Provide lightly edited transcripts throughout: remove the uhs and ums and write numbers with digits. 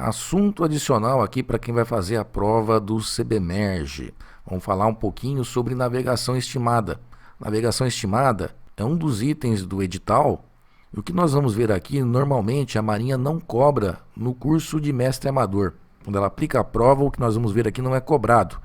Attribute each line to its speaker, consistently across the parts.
Speaker 1: Assunto adicional aqui para quem vai fazer a prova do CBMERGE. Vamos falar um pouquinho sobre navegação estimada. Navegação estimada é um dos itens do edital. E o que nós vamos ver aqui, normalmente a Marinha não cobra no curso de mestre amador. Quando ela aplica a prova, o que nós vamos ver aqui não é cobrado.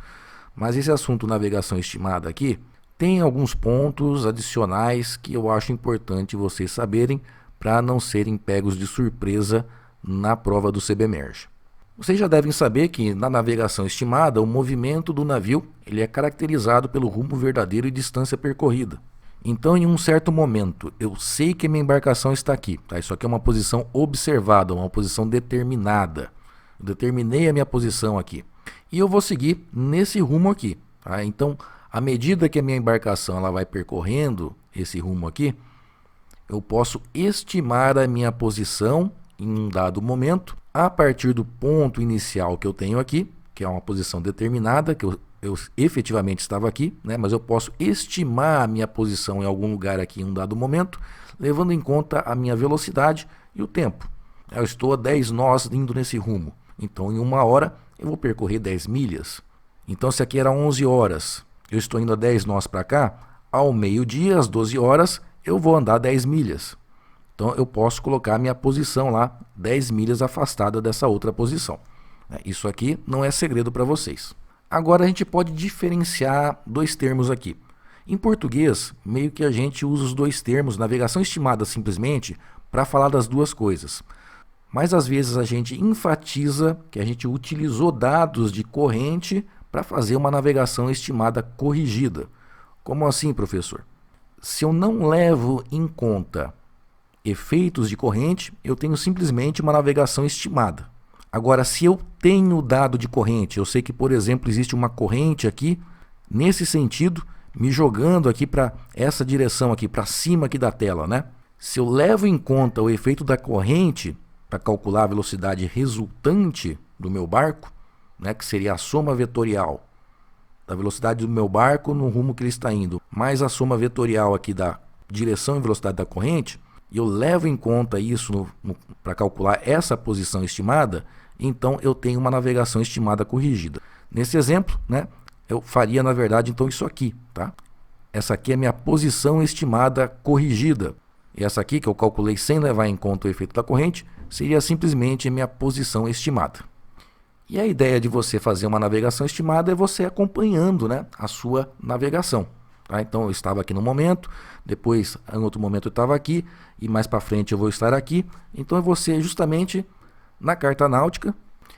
Speaker 1: Mas esse assunto navegação estimada aqui tem alguns pontos adicionais que eu acho importante vocês saberem para não serem pegos de surpresa na prova do CBMERGE. Vocês já devem saber que na navegação estimada o movimento do navio ele é caracterizado pelo rumo verdadeiro e distância percorrida. Então, em um certo momento, eu sei que minha embarcação está aqui. Tá? Isso aqui é uma posição observada, uma posição determinada. Eu determinei a minha posição aqui. E eu vou seguir nesse rumo aqui. Tá? Então, à medida que a minha embarcação ela vai percorrendo esse rumo aqui, eu posso estimar a minha posição em um dado momento, a partir do ponto inicial que eu tenho aqui, que é uma posição determinada, que eu efetivamente estava aqui, né? Mas eu posso estimar a minha posição em algum lugar aqui em um dado momento, levando em conta a minha velocidade e o tempo. Eu estou a 10 nós indo nesse rumo, então em uma hora eu vou percorrer 10 milhas. Então se aqui era 11 horas, eu estou indo a 10 nós para cá, ao meio-dia, às 12 horas, eu vou andar 10 milhas. Então eu posso colocar a minha posição lá 10 milhas afastada dessa outra posição. Isso aqui não é segredo para vocês. Agora a gente pode diferenciar dois termos aqui. Em português, meio que a gente usa os dois termos, navegação estimada simplesmente, para falar das duas coisas. Mas às vezes a gente enfatiza que a gente utilizou dados de corrente para fazer uma navegação estimada corrigida. Como assim, professor? Se eu não levo em conta efeitos de corrente, eu tenho simplesmente uma navegação estimada. Agora, se eu tenho dado de corrente, eu sei que, por exemplo, existe uma corrente aqui, nesse sentido, me jogando aqui para essa direção aqui, para cima aqui da tela, né? Se eu levo em conta o efeito da corrente para calcular a velocidade resultante do meu barco, né, que seria a soma vetorial da velocidade do meu barco no rumo que ele está indo, mais a soma vetorial aqui da direção e velocidade da corrente, e eu levo em conta isso para calcular essa posição estimada, então eu tenho uma navegação estimada corrigida. Nesse exemplo, né, eu faria na verdade então isso aqui, tá? Essa aqui é minha posição estimada corrigida. E essa aqui que eu calculei sem levar em conta o efeito da corrente, seria simplesmente minha posição estimada. E a ideia de você fazer uma navegação estimada é você acompanhando, né, a sua navegação. Tá? Então eu estava aqui no momento, depois em outro momento eu estava aqui e mais para frente eu vou estar aqui. Então é você justamente na carta náutica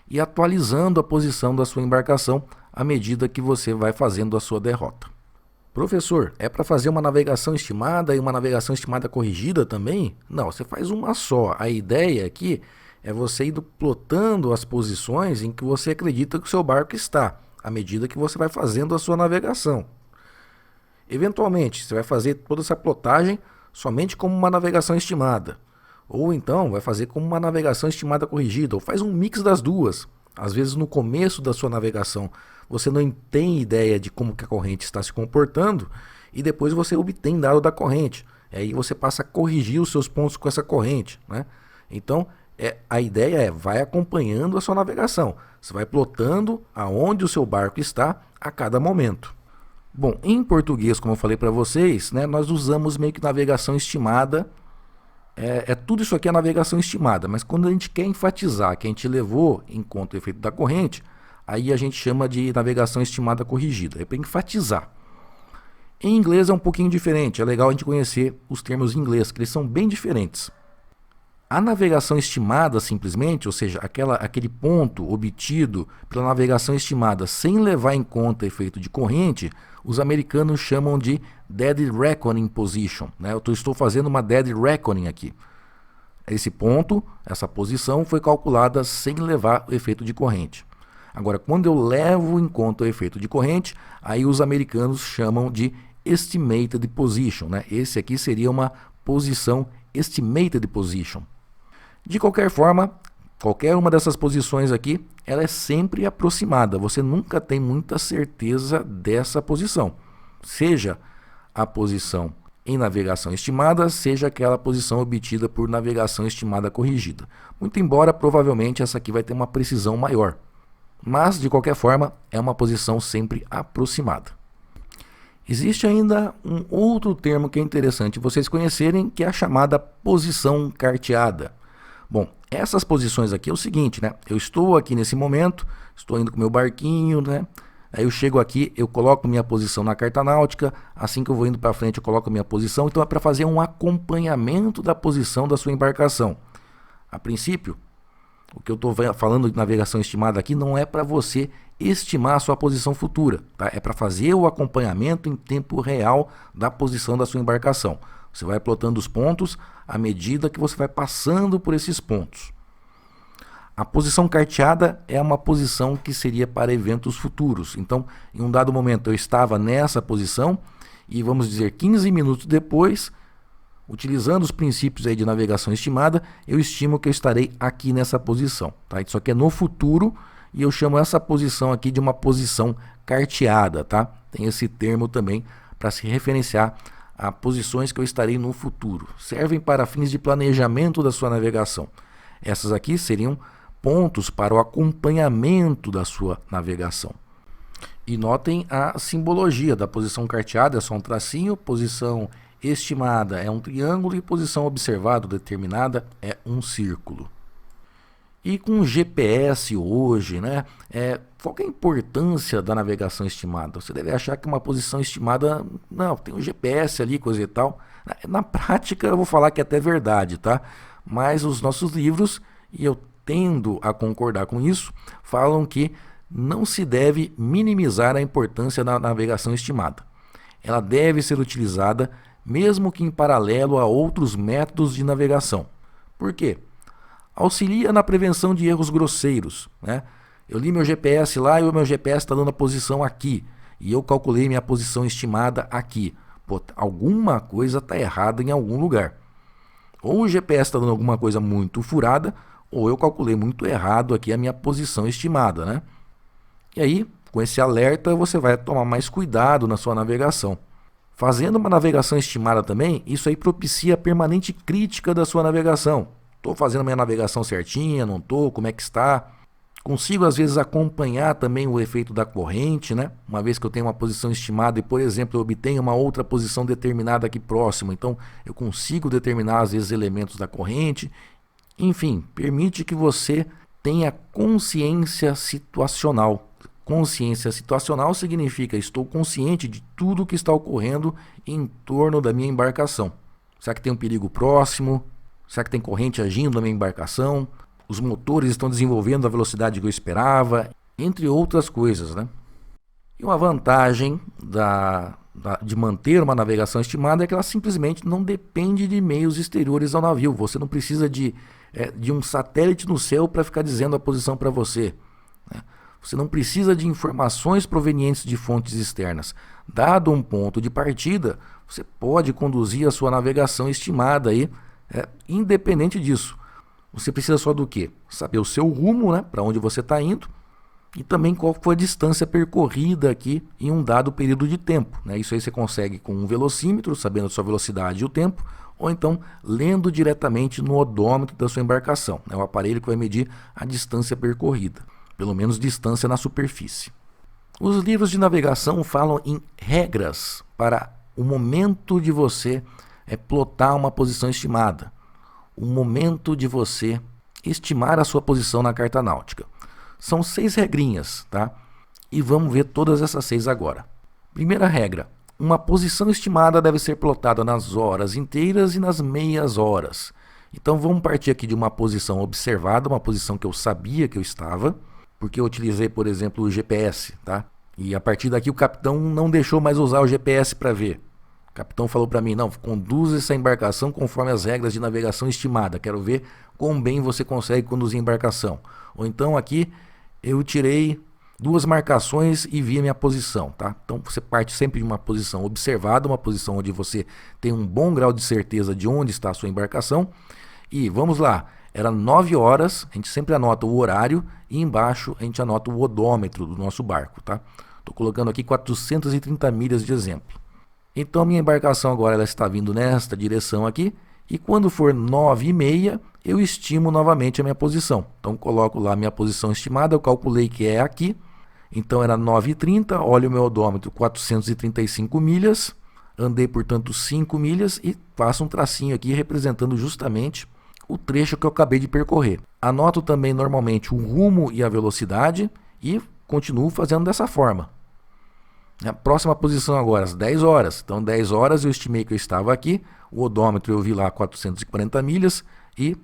Speaker 1: e atualizando a posição da sua embarcação à medida que você vai fazendo a sua derrota. Professor, é para fazer uma navegação estimada e uma navegação estimada corrigida também? Não, você faz uma só. A ideia aqui é você ir plotando as posições em que você acredita que o seu barco está, à medida que você vai fazendo a sua navegação. Eventualmente, você vai fazer toda essa plotagem somente como uma navegação estimada. Ou então vai fazer como uma navegação estimada corrigida, ou faz um mix das duas. Às vezes no começo da sua navegação você não tem ideia de como que a corrente está se comportando e depois você obtém dado da corrente. E aí você passa a corrigir os seus pontos com essa corrente, né? Então a ideia é vai acompanhando a sua navegação. Você vai plotando aonde o seu barco está a cada momento. Bom, em português, como eu falei para vocês, né, nós usamos meio que navegação estimada. Tudo isso aqui é navegação estimada, mas quando a gente quer enfatizar que a gente levou em conta o efeito da corrente, aí a gente chama de navegação estimada corrigida. É para enfatizar. Em inglês é um pouquinho diferente, é legal a gente conhecer os termos em inglês, que eles são bem diferentes. A navegação estimada simplesmente, ou seja, aquele ponto obtido pela navegação estimada sem levar em conta efeito de corrente, os americanos chamam de dead reckoning position, né? Eu estou fazendo uma dead reckoning aqui. Esse ponto, essa posição foi calculada sem levar o efeito de corrente. Agora, quando eu levo em conta o efeito de corrente, aí os americanos chamam de estimated position, né? Esse aqui seria uma posição estimated position. De qualquer forma, qualquer uma dessas posições aqui, ela é sempre aproximada. Você nunca tem muita certeza dessa posição. Seja a posição em navegação estimada seja aquela posição obtida por navegação estimada corrigida. Muito embora provavelmente essa aqui vai ter uma precisão maior. Mas, de qualquer forma, é uma posição sempre aproximada. Existe ainda um outro termo que é interessante vocês conhecerem, que é a chamada posição carteada. Bom, essas posições aqui é o seguinte, né? Eu estou aqui nesse momento, estou indo com meu barquinho, né? Aí eu chego aqui, eu coloco minha posição na carta náutica, assim que eu vou indo para frente eu coloco minha posição, então é para fazer um acompanhamento da posição da sua embarcação. A princípio, o que eu estou falando de navegação estimada aqui não é para você estimar a sua posição futura, tá? É para fazer o acompanhamento em tempo real da posição da sua embarcação. Você vai plotando os pontos à medida que você vai passando por esses pontos. A posição carteada é uma posição que seria para eventos futuros. Então, em um dado momento eu estava nessa posição e vamos dizer 15 minutos depois, utilizando os princípios aí de navegação estimada, eu estimo que eu estarei aqui nessa posição, tá? Isso aqui é no futuro e eu chamo essa posição aqui de uma posição carteada, tá? Tem esse termo também para se referenciar a posições que eu estarei no futuro. Servem para fins de planejamento da sua navegação. Essas aqui seriam pontos para o acompanhamento da sua navegação. E notem a simbologia da posição carteada, é só um tracinho, posição estimada é um triângulo e posição observada determinada é um círculo. E com o GPS hoje, né, qual que é a importância da navegação estimada? Você deve achar que uma posição estimada, não, tem um GPS ali, coisa e tal. Na prática eu vou falar que é até verdade, tá? Mas os nossos livros, e eu tendo a concordar com isso, falam que não se deve minimizar a importância da navegação estimada. Ela deve ser utilizada mesmo que em paralelo a outros métodos de navegação. Por quê? Auxilia na prevenção de erros grosseiros, né? Eu li meu GPS lá e o meu GPS está dando a posição aqui. E eu calculei minha posição estimada aqui. Pô, alguma coisa está errada em algum lugar. Ou o GPS está dando alguma coisa muito furada, ou eu calculei muito errado aqui a minha posição estimada, né? E aí, com esse alerta, você vai tomar mais cuidado na sua navegação. Fazendo uma navegação estimada também, isso aí propicia a permanente crítica da sua navegação. Estou fazendo minha navegação certinha, não estou, como é que está? Consigo às vezes acompanhar também o efeito da corrente, né? Uma vez que eu tenho uma posição estimada e, por exemplo, eu obtenho uma outra posição determinada aqui próxima, então eu consigo determinar às vezes elementos da corrente. Enfim, permite que você tenha consciência situacional. Consciência situacional significa estou consciente de tudo o que está ocorrendo em torno da minha embarcação. Será que tem um perigo próximo? Será que tem corrente agindo na minha embarcação? Os motores estão desenvolvendo a velocidade que eu esperava? Entre outras coisas, né? E uma vantagem de manter uma navegação estimada é que ela simplesmente não depende de meios exteriores ao navio. Você não precisa de um satélite no céu para ficar dizendo a posição para você, né? Você não precisa de informações provenientes de fontes externas. Dado um ponto de partida, você pode conduzir a sua navegação estimada aí, independente disso. Você precisa só do quê? Saber o seu rumo, né, para onde você está indo, e também qual foi a distância percorrida aqui em um dado período de tempo, né? Isso aí você consegue com um velocímetro, sabendo a sua velocidade e o tempo, ou então lendo diretamente no odômetro da sua embarcação, né? O aparelho que vai medir a distância percorrida, pelo menos distância na superfície. Os livros de navegação falam em regras para o momento de você plotar uma posição estimada, o momento de você estimar a sua posição na carta náutica. São 6 regrinhas, tá? E vamos ver todas essas 6 agora. Primeira regra: uma posição estimada deve ser plotada nas horas inteiras e nas meias horas. Então vamos partir aqui de uma posição observada, uma posição que eu sabia que eu estava, porque eu utilizei, por exemplo, o GPS, tá? E a partir daqui o capitão não deixou mais usar o GPS para ver. O capitão falou para mim: não, conduza essa embarcação conforme as regras de navegação estimada. Quero ver quão bem você consegue conduzir a embarcação. Ou então aqui eu tirei 2 marcações e vi a minha posição, tá? Então você parte sempre de uma posição observada, uma posição onde você tem um bom grau de certeza de onde está a sua embarcação. E vamos lá, era 9 horas, a gente sempre anota o horário e embaixo a gente anota o odômetro do nosso barco, tá? Estou colocando aqui 430 milhas de exemplo. Então a minha embarcação agora ela está vindo nesta direção aqui, e quando for 9h30, eu estimo novamente a minha posição. Então coloco lá a minha posição estimada, eu calculei que é aqui, então era 9h30, olho o meu odômetro, 435 milhas, andei portanto 5 milhas e faço um tracinho aqui representando justamente o trecho que eu acabei de percorrer. Anoto também normalmente o rumo e a velocidade e continuo fazendo dessa forma. A próxima posição agora, às 10 horas. Então 10 horas eu estimei que eu estava aqui, o odômetro eu vi lá 440 milhas e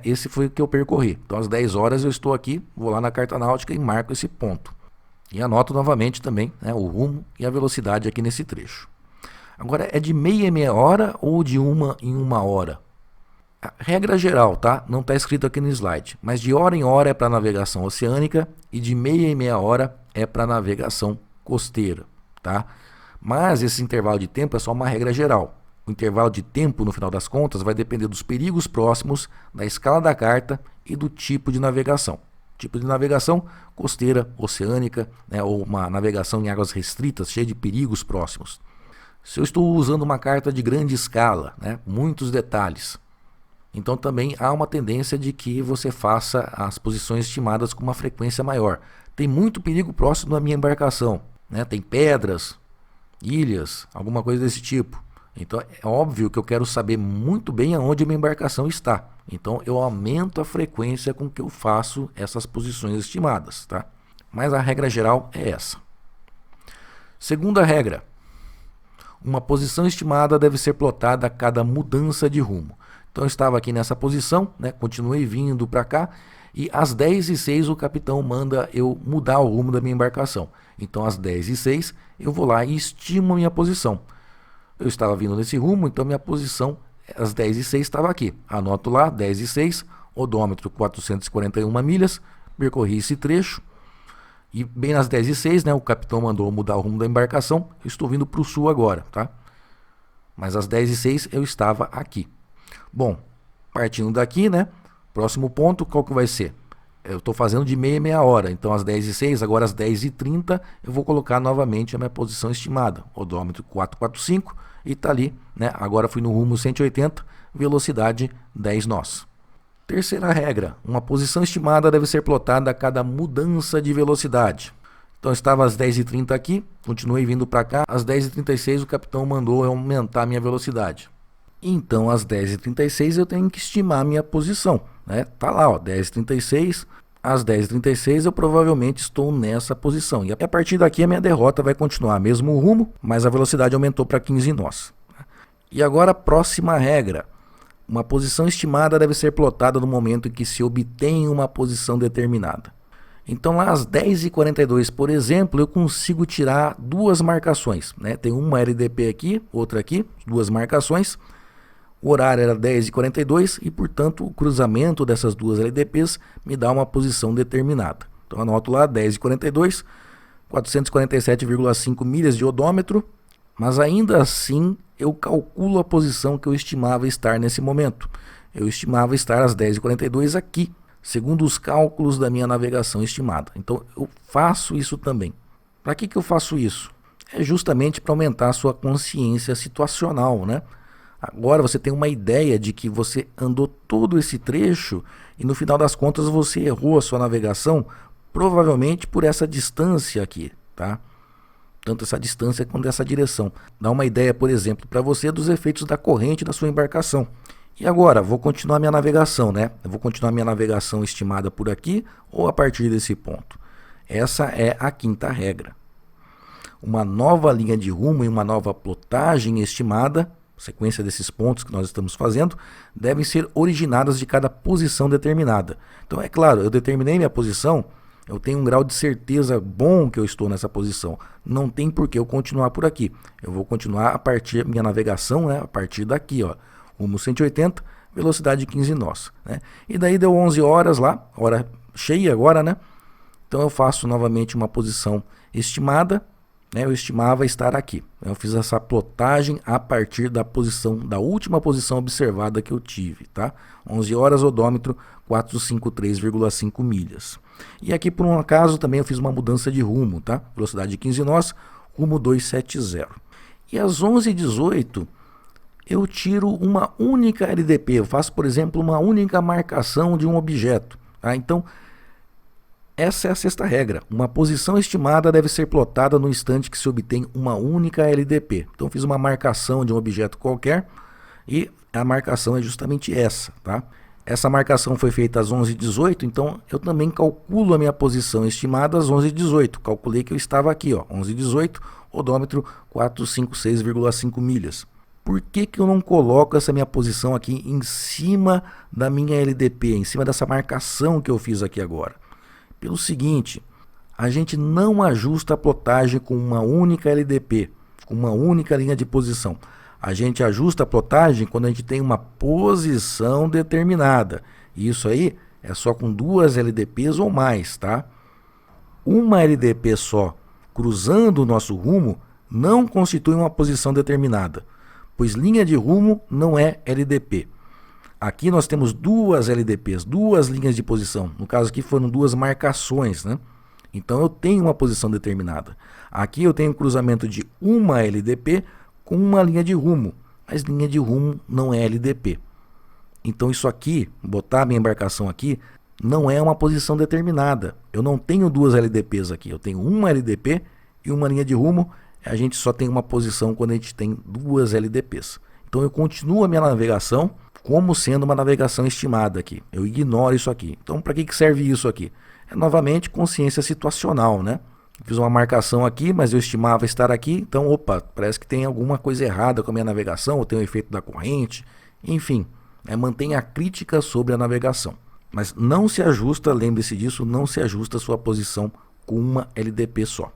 Speaker 1: esse foi o que eu percorri. Então às 10 horas eu estou aqui, vou lá na carta náutica e marco esse ponto. E anoto novamente também, né, o rumo e a velocidade aqui nesse trecho. Agora é de meia em meia hora ou de uma em uma hora? A regra geral, tá? Não está escrito aqui no slide, mas de hora em hora é para navegação oceânica e de meia em meia hora é para navegação costeira, tá? Mas esse intervalo de tempo é só uma regra geral. O intervalo de tempo, no final das contas, vai depender dos perigos próximos, da escala da carta e do tipo de navegação. Tipo de navegação costeira, oceânica, né, ou uma navegação em águas restritas, cheia de perigos próximos. Se eu estou usando uma carta de grande escala, né, muitos detalhes, então também há uma tendência de que você faça as posições estimadas com uma frequência maior. Tem muito perigo próximo da minha embarcação, né? Tem pedras, ilhas, alguma coisa desse tipo. Então é óbvio que eu quero saber muito bem aonde a minha embarcação está. Então eu aumento a frequência com que eu faço essas posições estimadas, tá? Mas a regra geral é essa. Segunda regra. Uma posição estimada deve ser plotada a cada mudança de rumo. Então eu estava aqui nessa posição, né? Continuei vindo para cá e às 10h06 o capitão manda eu mudar o rumo da minha embarcação. Então às 10h06 eu vou lá e estimo a minha posição. Eu estava vindo nesse rumo, então minha posição às 10h06 estava aqui. Anoto lá, 10h06, odômetro 441 milhas, percorri esse trecho. E bem nas 10h06, né, o capitão mandou mudar o rumo da embarcação. Eu estou vindo para o sul agora, tá? Mas às 10h06 eu estava aqui. Bom, partindo daqui, né? Próximo ponto, qual que vai ser? Eu estou fazendo de meia em meia hora. Então às 10h06, agora às 10h30, eu vou colocar novamente a minha posição estimada. Odômetro 445 e está ali, né? Agora fui no rumo 180, velocidade 10 nós. Terceira regra, uma posição estimada deve ser plotada a cada mudança de velocidade. Então eu estava às 10h30 aqui, continuei vindo para cá, às 10h36 o capitão mandou eu aumentar a minha velocidade. Então às 10h36 eu tenho que estimar a minha posição, né? Tá lá, ó, 10h36, às 10h36 eu provavelmente estou nessa posição. E a partir daqui a minha derrota vai continuar mesmo o rumo, mas a velocidade aumentou para 15 nós. E agora a próxima regra. Uma posição estimada deve ser plotada no momento em que se obtém uma posição determinada. Então lá às 10h42, por exemplo, eu consigo tirar duas marcações, né? Tem uma LDP aqui, outra aqui, duas marcações. O horário era 10h42 e, portanto, o cruzamento dessas duas LDPs me dá uma posição determinada. Então anoto lá 10h42, 447,5 milhas de odômetro, mas ainda assim eu calculo a posição que eu estimava estar nesse momento. Eu estimava estar às 10h42 aqui, segundo os cálculos da minha navegação estimada. Então eu faço isso também. Para que eu faço isso? É justamente para aumentar a sua consciência situacional, né? Agora você tem uma ideia de que você andou todo esse trecho e no final das contas você errou a sua navegação, provavelmente por essa distância aqui, tá? Tanto essa distância quanto essa direção. Dá uma ideia, por exemplo, para você dos efeitos da corrente da sua embarcação. E agora, vou continuar minha navegação, né? Eu vou continuar minha navegação estimada por aqui ou a partir desse ponto. Essa é a quinta regra. Uma nova linha de rumo e uma nova plotagem estimada, sequência desses pontos que nós estamos fazendo, devem ser originadas de cada posição determinada. Então é claro, eu determinei minha posição, eu tenho um grau de certeza bom que eu estou nessa posição. Não tem por que eu continuar por aqui. Eu vou continuar a partir minha navegação, né, a partir daqui, ó, rumo 180, velocidade 15 nós, né? E daí deu 11 horas lá, hora cheia agora, né? Então eu faço novamente uma posição estimada. Eu estimava estar aqui. Eu fiz essa plotagem a partir da posição, da última posição observada que eu tive, tá? 11 horas, odômetro 453,5 milhas. E aqui por um acaso também eu fiz uma mudança de rumo, tá? Velocidade 15 nós, rumo 270. E às 11h18 eu tiro uma única LDP, eu faço, por exemplo, uma única marcação de um objeto. Tá? Então, essa é a sexta regra. Uma posição estimada deve ser plotada no instante que se obtém uma única LDP. Então, fiz uma marcação de um objeto qualquer e a marcação é justamente essa. Tá? Essa marcação foi feita às 11h18, então eu também calculo a minha posição estimada às 11h18. Calculei que eu estava aqui, ó, 11h18, odômetro 456,5 milhas. Por que eu não coloco essa minha posição aqui em cima da minha LDP, em cima dessa marcação que eu fiz aqui agora? Pelo seguinte, a gente não ajusta a plotagem com uma única LDP, com uma única linha de posição. A gente ajusta a plotagem quando a gente tem uma posição determinada. E isso aí é só com 2 LDPs ou mais, tá? Uma LDP só, cruzando o nosso rumo, não constitui uma posição determinada, pois linha de rumo não é LDP. Aqui nós temos 2 LDPs, 2 linhas de posição. No caso aqui foram 2 marcações, né? Então eu tenho uma posição determinada. Aqui eu tenho um cruzamento de uma LDP com uma linha de rumo, mas linha de rumo não é LDP. Então isso aqui, botar minha embarcação aqui, não é uma posição determinada. Eu não tenho 2 LDPs aqui, eu tenho uma LDP e uma linha de rumo. A gente só tem uma posição quando a gente tem 2 LDPs. Então eu continuo a minha navegação como sendo uma navegação estimada aqui. Eu ignoro isso aqui. Então para que serve isso aqui? É novamente consciência situacional, né? Fiz uma marcação aqui, mas eu estimava estar aqui. Então, opa, parece que tem alguma coisa errada com a minha navegação, ou tem um efeito da corrente. Enfim, mantenha a crítica sobre a navegação. Mas não se ajusta, lembre-se disso, não se ajusta a sua posição com uma LDP só.